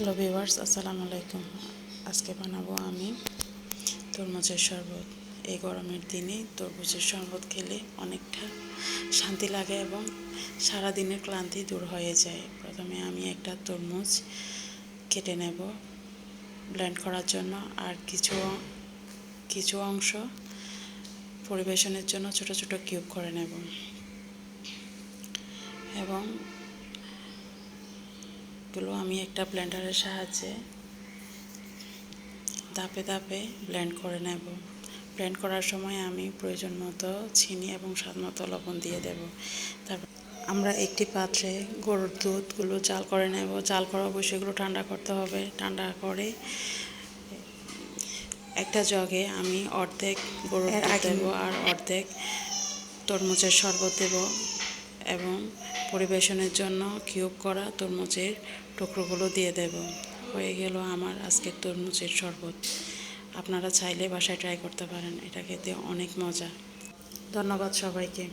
Hello viewers, আসসালামু আলাইকুম। আজকে বানাবো আমি তরমুজের শরবত। এই গরমের দিনে তরমুজের শরবত খেলে অনেকটা শান্তি লাগে এবং সারাদিনের ক্লান্তি দূর হয়ে যায়। প্রথমে আমি একটা তরমুজ কেটে নেব ব্লেন্ড করার জন্য, আর কিছু অংশ পরিবেশনের জন্য ছোট ছোট কিউব করে নেব এবং এগুলো আমি একটা ব্লেন্ডারের সাহায্যে ধাপে ধাপে ব্লেন্ড করে নেব। ব্লেন্ড করার সময় আমি প্রয়োজন মতো চিনি এবং স্বাদ মতো লবণ দিয়ে দেব। তারপর আমরা একটি পাত্রে গরুর দুধগুলো জাল করে নেব। জাল করা অবশ্যই এগুলো ঠান্ডা করতে হবে। ঠান্ডা করে একটা জগে আমি অর্ধেক গরুর দুধ দেব আর অর্ধেক তরমুজের শরবত দেব এবং পরিবেশনের জন্য কিউব করা তরমুজের টুকরোগুলো দিয়ে দেব। হয়ে গেল আমার আজকের তরমুজের শরবত। আপনারা চাইলে বাসায় ট্রাই করতে পারেন, এটা খেতে অনেক মজা। ধন্যবাদ সবাইকে।